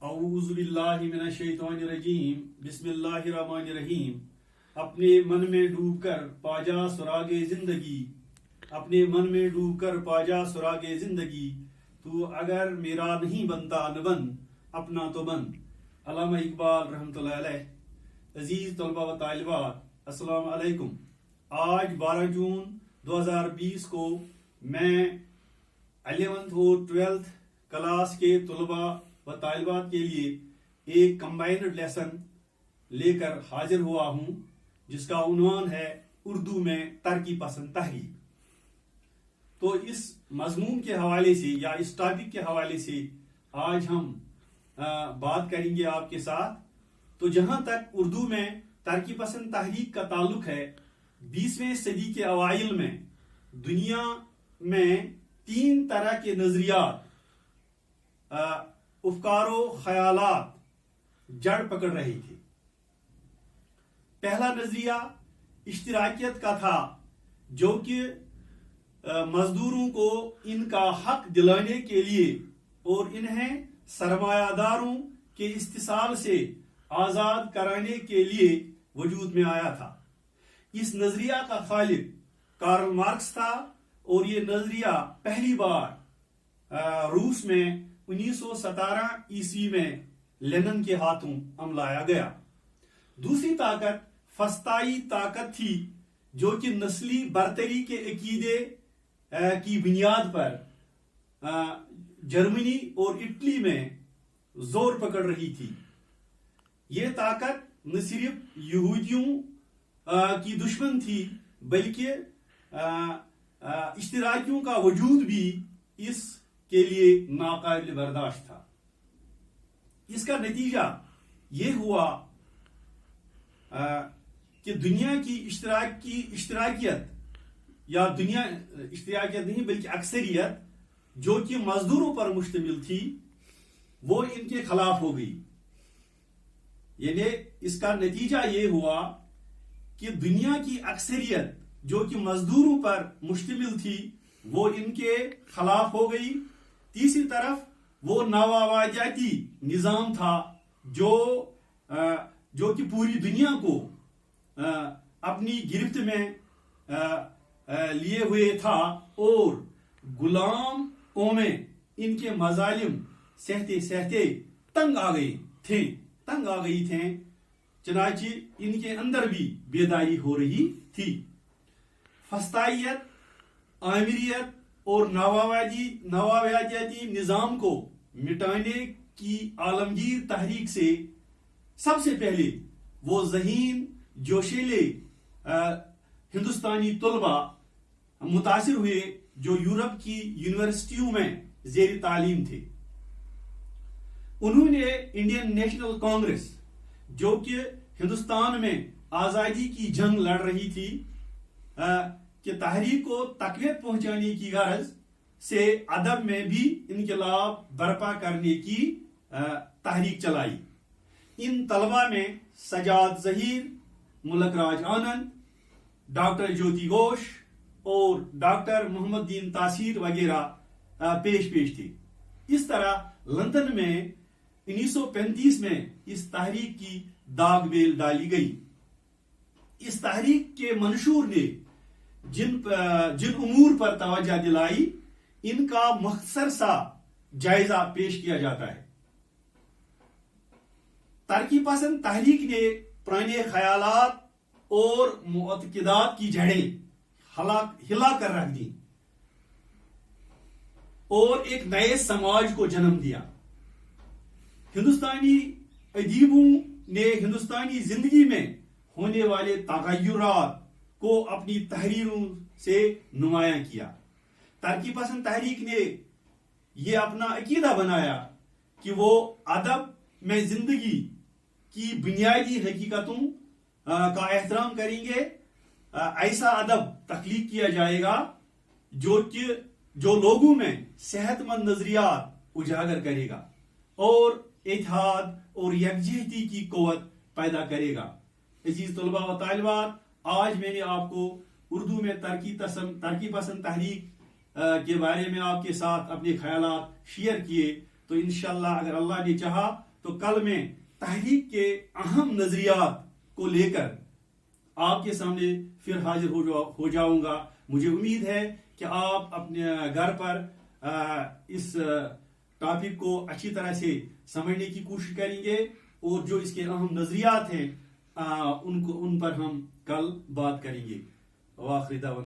औज़ु बिल्लाहि मिनश शैतानिर रजीम बिस्मिल्लाहिर रहमानिर रहीम। अपने मन में डूबकर पाजा सुरागे जिंदगी, अपने मन में डूबकर पाजा सुरागे जिंदगी, तू अगर मेरा नहीं बनता न बन, अपना तो बन। अल्लामा इकबाल रहमतुल्लाह अलैह। अजीज तलबा व तालिबात, अस्सलाम अलैकुम। आज 12 जून 2020 को मैं 11th और 12th क्लास के तलबा व तालिबात के लिए एक कंबाइंड लेसन लेकर हाजिर हुआ हूँ, जिसका उन्वान है उर्दू में तरक्की पसंद तहरीक। तो इस मजमून के हवाले से या इस टॉपिक के हवाले से आज हम बात करेंगे आपके साथ। तो जहां तक उर्दू में तरक्की पसंद तहरीक का ताल्लुक है, 20वीं सदी के अवाइल में दुनिया में 3 तरह के नजरियात अफकारो ख्यालात जड़ पकड़ रहे थे। पहला नजरिया इश्तिराकियत का था, जो कि मजदूरों को इनका हक दिलाने के लिए और इन्हें सरमायादारों के इस्तिसाल से आजाद कराने के लिए वजूद में आया था। इस नजरिया का खालिक कार्ल मार्क्स था और ये नजरिया पहली बार रूस में 1917 ईस्वी में लेनिन के हाथों अमलाया गया। दूसरी ताकत फस्ताई ताकत थी, जो कि नस्ली बरतरी के अकीदे की बुनियाद पर जर्मनी और इटली में जोर पकड़ रही थी। ये ताकत न सिर्फ यहूदियों की दुश्मन थी, बल्कि इश्तिराकियों का वजूद भी इसके लिए नाकाबिल बर्दाश्त था। इसका नतीजा ये हुआ कि दुनिया की इश्तिराकियत या दुनिया इश्तिराकियत नहीं बल्कि अक्सरियत, जो कि मजदूरों पर मुश्तमिल थी, वो इनके खिलाफ हो गई। यानी इसका नतीजा ये हुआ कि दुनिया की अक्सरियत जो कि मजदूरों पर मुश्तमिल थी, वो इनके खिलाफ हो गई। तीसरी तरफ वो नवाबाजाती निजाम था, जो कि पूरी दुनिया को अपनी गिरफ्त में लिए हुए था और गुलाम कौमें इनके मजालिम सहते सहते तंग आ गई थे। चनाची इनके अंदर भी बेदारी हो रही थी। फस्तायत, आमिरियत और नवाबाजाती निजाम को मिटाने की आलमगीर तहरीक से सबसे पहले वो ज़हीन जोशीले हिंदुस्तानी तलबा मुतासिर हुए, जो यूरोप की यूनिवर्सिटियों में जेर तालीम थे। उन्होंने इंडियन नेशनल कांग्रेस, जो कि हिंदुस्तान में आजादी की जंग लड़ रही थी, कि तहरीक को तकवीत पहुंचाने की गरज से अदब में भी इनकलाब बर्पा करने की तहरीक चलाई। इन तलबा में सजाद जहीर, मुलक राज आनंद, डॉक्टर ज्योति घोष और डॉक्टर मोहम्मद दीन तासीर वगैरह पेश थे। इस तरह लंदन में 1935 में इस तहरीक की दाग बेल डाली गई। इस तहरीक के मंशूर ने जिन उमूर पर तवज्जो दिलाई, इनका मुख्तसर सा जायजा पेश किया जाता है। तरक्की पसंद तहरीक ने पुराने ख्यालात और मुअतक़िदात की जड़ें हिला कर रख दी और एक नए समाज को जन्म दिया। हिंदुस्तानी अदीबों ने हिंदुस्तानी जिंदगी में होने वाले तगय्युरात को अपनी तहरीरों से नुमायां किया। तरक्की पसंद तहरीक ने यह अपना अकीदा बनाया कि वो अदब में जिंदगी की बुनियादी हकीकतों का एहतराम करेंगे। ऐसा अदब तख्लीक किया जाएगा जो लोगों में सेहतमंद नजरियात उजागर करेगा और इत्तेहाद और यकजहती की कुव्वत पैदा करेगा। अजीज तलबा व तालिबात, आज मैंने आपको उर्दू में तरक्की पसंद तहरीक के बारे में आपके साथ अपने ख्यालात शेयर किए। तो इंशाअल्लाह अगर अल्लाह ने चाहा تو کل میں تحریک کے اہم نظریات کو لے کر آپ کے سامنے پھر حاضر ہو جاؤں گا. مجھے امید ہے کہ آپ اپنے گھر پر اس ٹاپک کو اچھی طرح سے سمجھنے کی کوشش کریں گے اور جو اس کے اہم نظریات ہیں ان پر ہم کل بات کریں گے. وآخر دعوانا